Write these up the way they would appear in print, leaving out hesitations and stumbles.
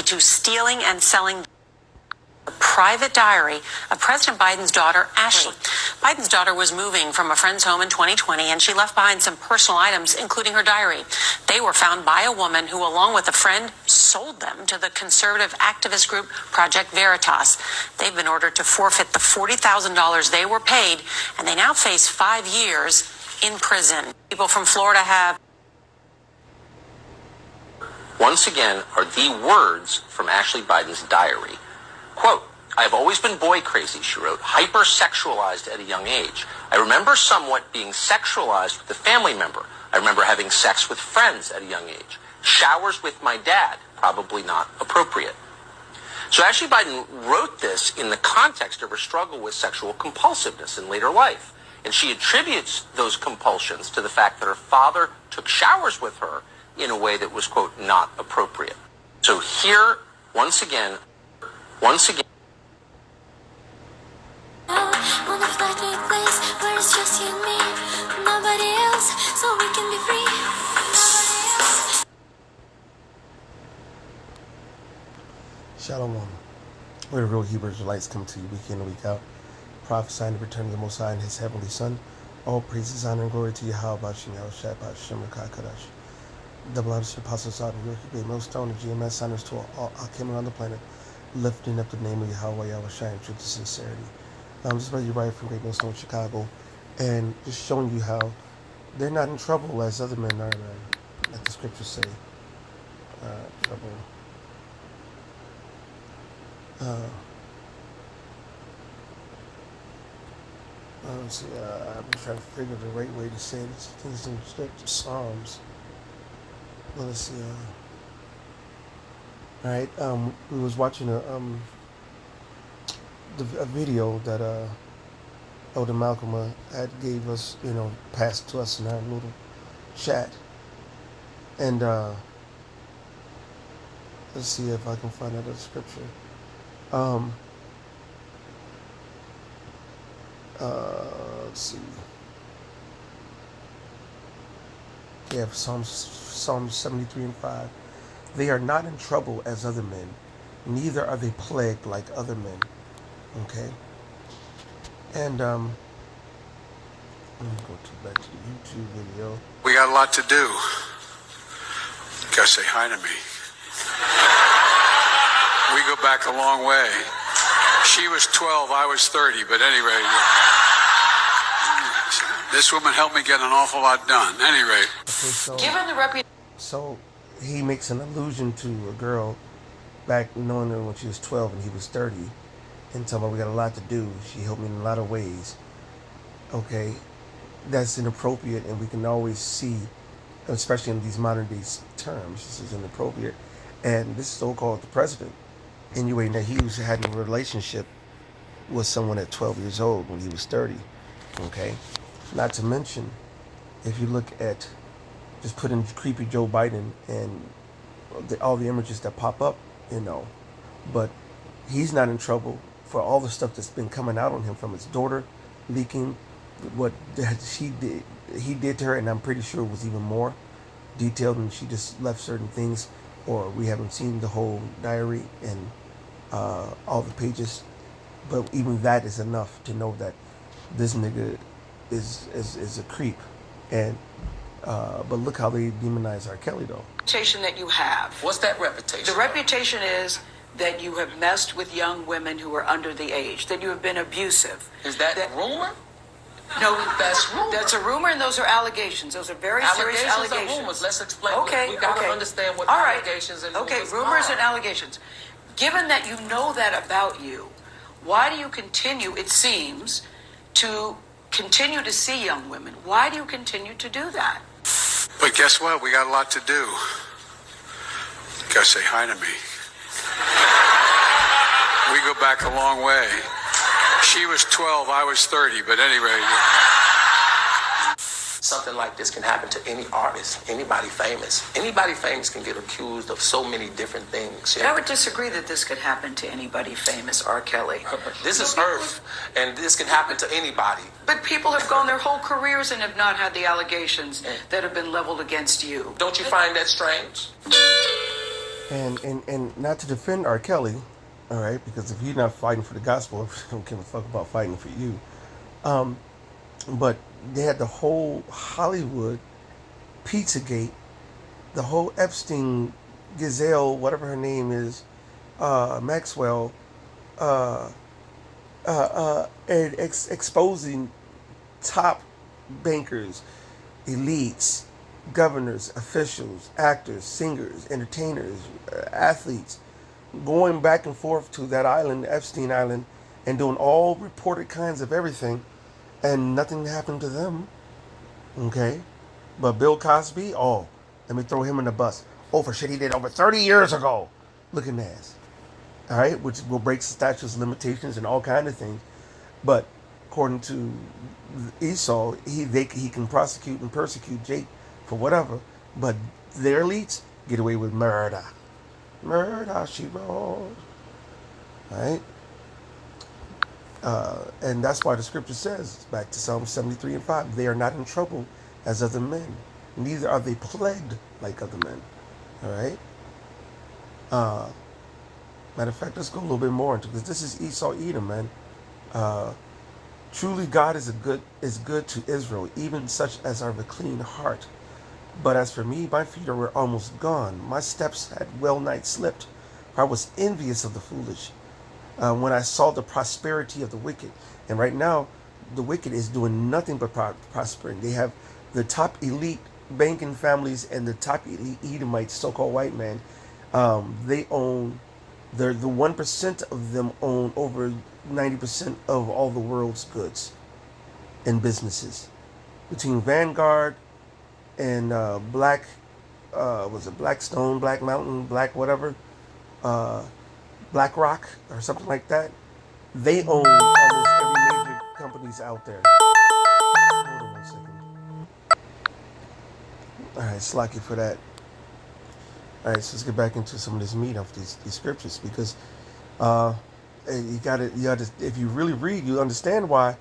to stealing and selling the private diary of President Biden's daughter, Ashley. Biden's daughter was moving from a friend's home in 2020, and she left behind some personal items, including her diary. They were found by a woman who, along with a friend, sold them to the conservative activist group Project Veritas. They've been ordered to forfeit the $40,000 they were paid, and they now face 5 years in prison. People from Florida have... Once again, are the words from Ashley Biden's diary. Quote, "I have always been boy crazy," she wrote, "hypersexualized at a young age. I remember somewhat being sexualized with a family member. I remember having sex with friends at a young age. Showers with my dad, probably not appropriate." So Ashley Biden wrote this in the context of her struggle with sexual compulsiveness in later life. And she attributes those compulsions to the fact that her father took showers with her in a way that was, quote, not appropriate. So here, once again, Shalom. Where the real Hebrew Israelites come to you week in and week out, prophesying the return of the Most High and His heavenly Son. All praises, honor, and glory to Yahweh, Bashim, Yahushua, Bashim, Kadash. Double honors to Apostle Sodom, Yorkie, Millstone, and GMS honors to all Akim on the planet, lifting up the name of Yahweh, Yahushua, in truth and sincerity. This is Brother Uriah from Great Millstone, Chicago, and just showing you how they're not in trouble as other men are, like the scriptures say. Trouble. Let's see, I'm trying to figure the right way to say this. I think it's in the Psalms. Well, let's see. All right. We was watching a video that Elder Malcolm had gave us, passed to us in our little chat, and let's see if I can find that other scripture. Let's see. Yeah, Psalms 73 and 5. They are not in trouble as other men, neither are they plagued like other men. Okay? And let me go back to the YouTube video. We got a lot to do. You gotta say hi to me. We go back a long way. She was 12, I was 30, but anyway, this woman helped me get an awful lot done. Anyway. Okay, Given the reputation. So he makes an allusion to a girl back knowing her when she was 12 and he was 30, and talking about we got a lot to do. She helped me in a lot of ways. Okay, that's inappropriate, and we can always see, especially in these modern day terms, this is inappropriate. And this is so-called the president, insinuating that he had a relationship with someone at 12 years old when he was 30. Okay, not to mention, if you look at, just put in creepy Joe Biden and all the images that pop up, but he's not in trouble for all the stuff that's been coming out on him from his daughter leaking what he did to her, and I'm pretty sure it was even more detailed, and she just left certain things, or we haven't seen the whole diary and all the pages, but even that is enough to know that this nigga is a creep. And but look how they demonize R. Kelly, though. Reputation that you have. What's that reputation? The reputation is that you have messed with young women who are under the age, that you have been abusive. Is that rumor? No, That's rumor. That's a rumor, and those are allegations. Those are very serious allegations. Are rumors. Let's explain. Okay, we got to okay. understand what All right. allegations and okay, rumors rumors are. and allegations. Given that you know that about you, why do you continue, it seems, to continue to see young women? Why do you continue to do that? But guess what? We got a lot to do. You gotta say hi to me. We go back a long way. She was 12, I was 30, but anyway. Something like this can happen to any artist, anybody famous. Anybody famous can get accused of so many different things. I would disagree that this could happen to anybody famous, R. Kelly. This is Earth, and this can happen to anybody. But people have gone their whole careers and have not had the allegations that have been leveled against you. Don't you find that strange? And not to defend R. Kelly, all right, because if you're not fighting for the gospel, I don't give a fuck about fighting for you. But they had the whole Hollywood Pizzagate, the whole Epstein, Gazelle, whatever her name is, Maxwell, and exposing top bankers, elites, governors, officials, actors, singers, entertainers, athletes, going back and forth to that island, Epstein Island, and doing all reported kinds of everything, and nothing happened to them. Okay? But Bill Cosby, oh, let me throw him in the bus. Oh, for shit he did over 30 years ago. Looking ass. All right? Which will break statutes of limitations and all kind of things. But according to Esau, he can prosecute and persecute Jake for whatever. But their elites get away with murder. Murder, she wrote. All right? And that's why the scripture says, back to Psalm 73 and 5, they are not in trouble as other men, neither are they plagued like other men. All right? Matter of fact, let's go a little bit more into this. This is Esau Edom, man. Truly God is good to Israel, even such as are of a clean heart. But as for me, my feet were almost gone. My steps had well nigh slipped, for I was envious of the foolish. When I saw the prosperity of the wicked. And right now, the wicked is doing nothing but prospering. They have the top elite banking families and the top elite Edomites, so-called white man. They own, the 1% of them own over 90% of all the world's goods and businesses. Between Vanguard and Blackstone, Black Mountain, Black whatever, BlackRock or something like that, they own almost every major companies out there. Hold on 1 second. All right, slack you for that. All right, so let's get back into some of this meat of these scriptures, because you got to, if you really read, you understand why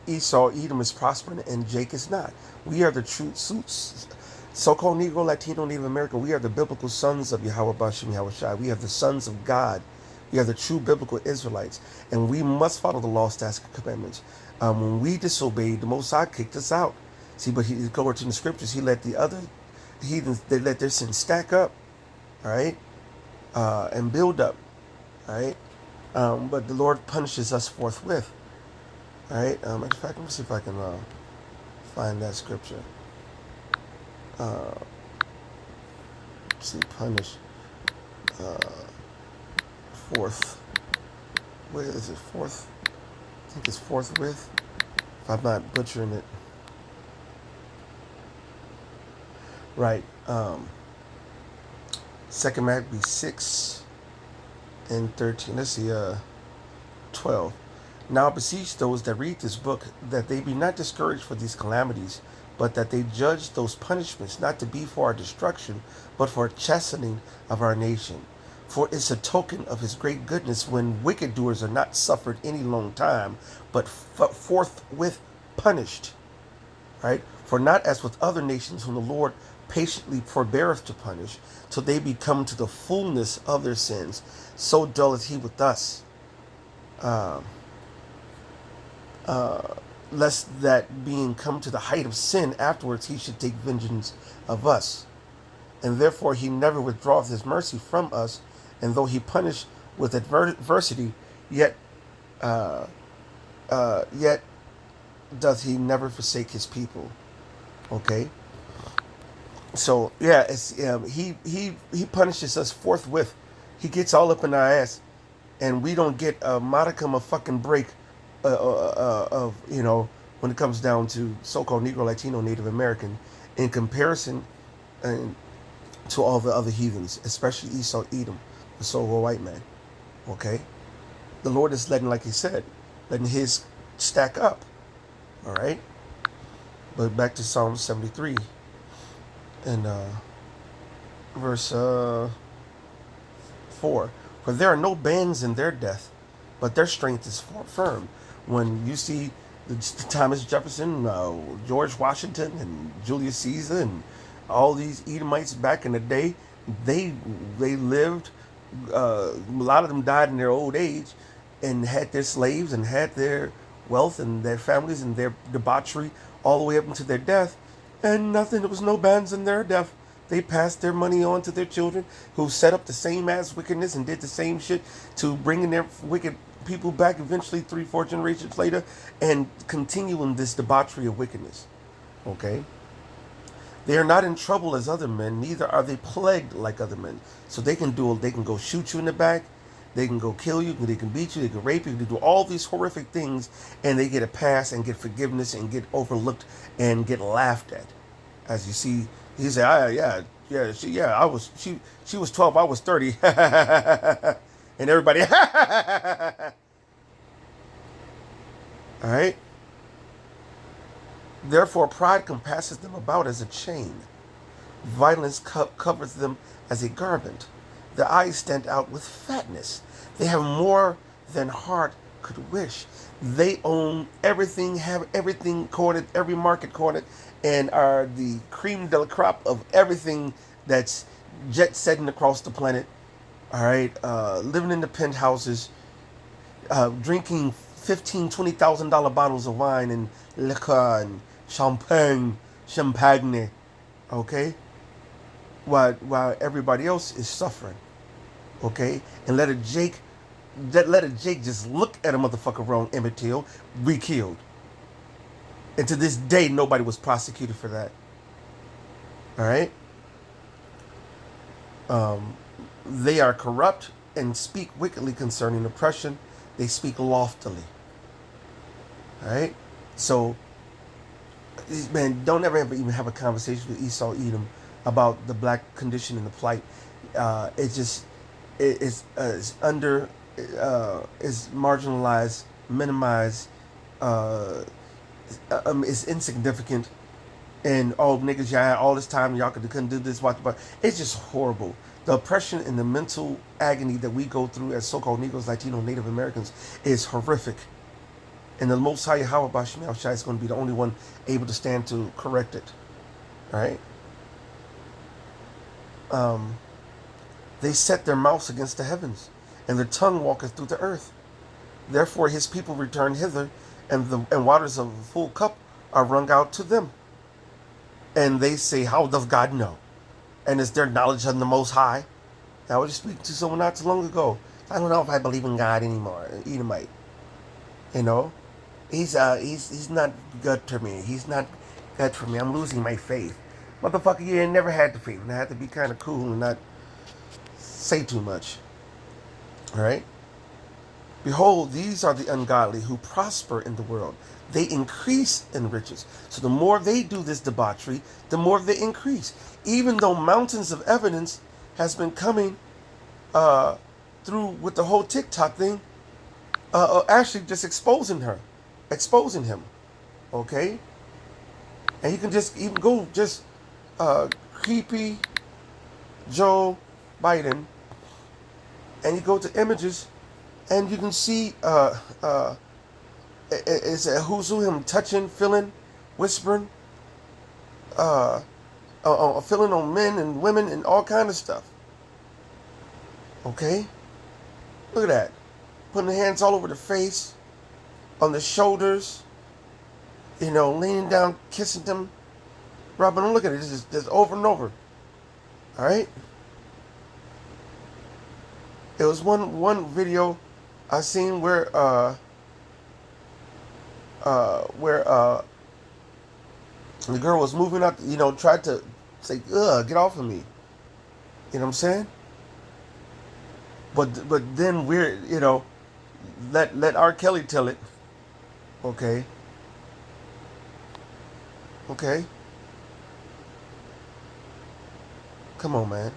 Esau, Edom is prospering and Jake is not. We are the true so-called Negro, Latino, Native American. We are the biblical sons of Yahweh Bashim Yahweh Shai. We are the sons of God. We are the true biblical Israelites, and we must follow the law, statutes, and commandments. When we disobeyed, the Most High kicked us out. See, but he go to the scriptures. He let the other heathens, they let their sins stack up, all right, and build up, all right. But the Lord punishes us forthwith, all right. Matter of fact, let me see if I can find that scripture. See, punish. Fourth. Where is it? Fourth. I think it's forthwith. If I'm not butchering it. Right. 2 Maccabees 6 and 13. Let's see. 12. Now I beseech those that read this book that they be not discouraged for these calamities, but that they judge those punishments not to be for our destruction, but for chastening of our nation. For it's a token of his great goodness when wicked doers are not suffered any long time, but forthwith punished. Right? For not as with other nations whom the Lord patiently forbeareth to punish, till they be come to the fullness of their sins, so dealeth he with us. Lest that being come to the height of sin, afterwards he should take vengeance of us. And therefore he never withdraweth his mercy from us, and though he punish with adversity, yet doth he never forsake his people. Okay? So yeah, it's he punishes us forthwith. He gets all up in our ass, and we don't get a modicum of fucking break of, you know, when it comes down to so-called Negro, Latino, Native American, in comparison to all the other heathens, especially Esau, Edom, the so-called white man. Okay, the Lord is letting, like He said, letting His stack up. All right, but back to Psalm 73 and verse 4. For there are no bands in their death, but their strength is firm. When you see Thomas Jefferson, George Washington, and Julius Caesar, and all these Edomites back in the day, They lived. A lot of them died in their old age, and had their slaves and had their wealth and their families and their debauchery all the way up into their death, and nothing. There was no bans in their death. They passed their money on to their children, who set up the same ass wickedness and did the same shit to bringing their wicked people back eventually 3-4 generations later, and continuing this debauchery of wickedness. Okay? They are not in trouble as other men, neither are they plagued like other men. So they can go shoot you in the back, they can go kill you, they can beat you, they can rape you, they do all these horrific things, and they get a pass and get forgiveness and get overlooked and get laughed at. As you see, he said, she was 12, I was 30. And everybody, all right? Therefore, pride compasses them about as a chain. Violence covers them as a garment. Their eyes stand out with fatness. They have more than heart could wish. They own everything, have everything cornered, every market cornered, and are the cream de la crop of everything that's jet setting across the planet. All right, living in the penthouses, drinking $15,000-$20,000 bottles of wine and liquor and champagne, okay? While everybody else is suffering, okay? And let a Jake just look at a motherfucker wrong, Emmett Till, be killed. And to this day, nobody was prosecuted for that. All right? They are corrupt and speak wickedly concerning oppression. They speak loftily. All right? So, man, don't ever even have a conversation with Esau Edom about the black condition and the plight. It's marginalized, minimized, it's insignificant, and niggas, y'all had all this time, y'all couldn't do this, but it's just horrible. The oppression and the mental agony that we go through as so-called Negroes, Latino, Native Americans is horrific. And the Most High Yahweh Bashim Al Shai is going to be the only one able to stand to correct it. All right? They set their mouths against the heavens, and their tongue walketh through the earth. Therefore his people return hither, and waters of a full cup are wrung out to them. And they say, how doth God know? And is there knowledge of the Most High? I was just speaking to someone not too long ago. I don't know if I believe in God anymore. Edomite. You know? He's not good to me. He's not good for me. I'm losing my faith. Motherfucker, you ain't never had the faith. And I had to be kind of cool and not say too much. Alright? Behold, these are the ungodly who prosper in the world. They increase in riches. So the more they do this debauchery, the more they increase. Even though mountains of evidence has been coming through with the whole TikTok thing, actually just exposing him. Okay? And you can just even go just creepy Joe Biden, and you go to images, and you can see it's a who's who, him touching, feeling, whispering, feeling on men and women and all kind of stuff. Okay? Look at that. Putting the hands all over the face, on the shoulders, leaning down, kissing them, rubbing them. Look at it. This is over and over. All right? There was one video I seen where the girl was moving out, tried to say, "Ugh, get off of me." You know what I'm saying? But then let R. Kelly tell it. Okay. Come on, man.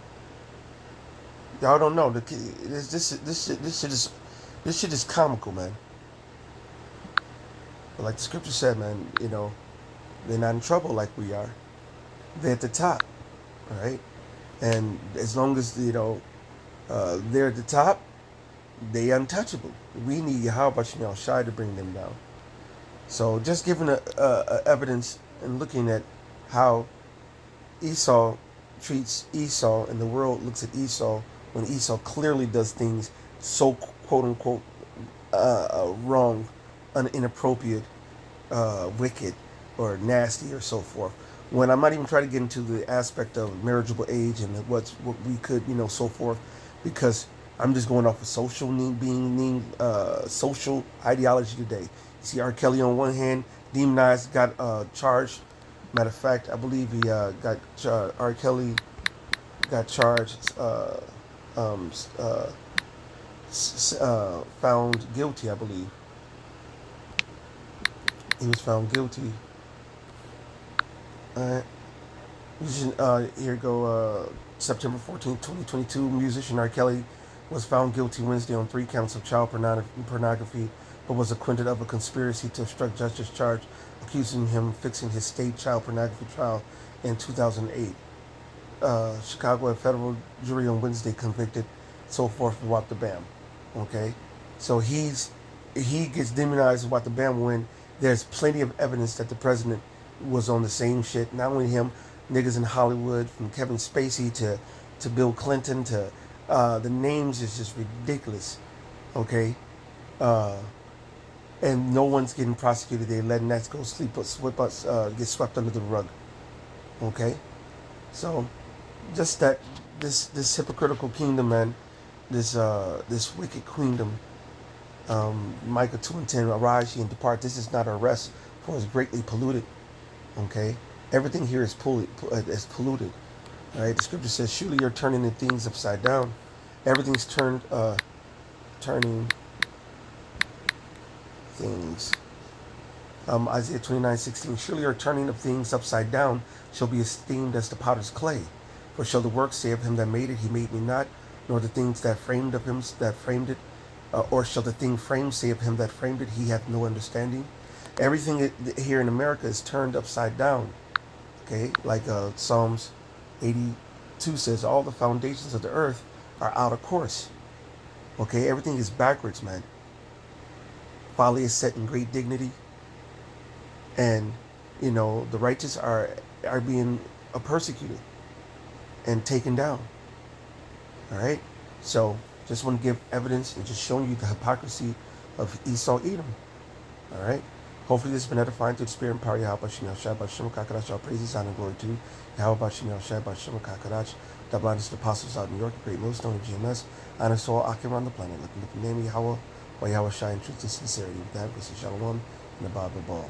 Y'all don't know this shit is comical, man. But like the scripture said, man, they're not in trouble like we are. They're at the top, all right? And as long as they're at the top, they untouchable. We need Yahweh Shai Shai to bring them down. So just giving a evidence and looking at how Esau treats Esau and the world looks at Esau when Esau clearly does things so quote unquote wrong, inappropriate, wicked, or nasty, or so forth. When I'm not even trying to get into the aspect of marriageable age and what we could, so forth, because I'm just going off of social social ideology today. You see R. Kelly on one hand, demonized, got charged. Matter of fact, I believe he R. Kelly got charged, found guilty, I believe. He was found guilty. Alright. Here go, September 14th, 2022. Musician R. Kelly was found guilty Wednesday on 3 counts of child pornography, but was acquitted of a conspiracy to obstruct justice charge, accusing him of fixing his state child pornography trial in 2008. Chicago, a federal jury on Wednesday convicted, so forth, Wat the Bam. Okay? So he gets demonized Wat the Bam when there's plenty of evidence that the president was on the same shit. Not only him, niggas in Hollywood, from Kevin Spacey to Bill Clinton to the names is just ridiculous. Okay? And no one's getting prosecuted. They're letting that go get swept under the rug. Okay? So just that this hypocritical kingdom, man, this wicked queendom, Micah 2:10, arise ye and depart. This is not a rest, for it's greatly polluted. Okay, everything here is polluted. All right, the scripture says, "Surely you're turning the things upside down." Everything's turning things. Isaiah 29:16. Surely your turning of things upside down shall be esteemed as the potter's clay. For shall the work say of him that made it, he made me not, nor the things that framed of him that framed it, or shall the thing framed say of him that framed it, he hath no understanding. Everything here in America is turned upside down. Okay, like Psalms 82 says, all the foundations of the earth are out of course. Okay, everything is backwards, man. Folly is set in great dignity, and the righteous are being persecuted and taken down. All right, so just want to give evidence and just showing you the hypocrisy of Esau Edom. All right, hopefully this has been edifying to the spirit and power of Yahweh Shem Shai B'Shem Kakarach. All praises, honor, and glory to Yahweh Shem Shai B'Shem Kakarach. The blindest apostles out in New York, the great millstone of GMS, honor to all Akim around the planet, looking at the name of Yahweh, while Yahweh Shai in truth and sincerity. With that, we say Shalom and the Bible Ball.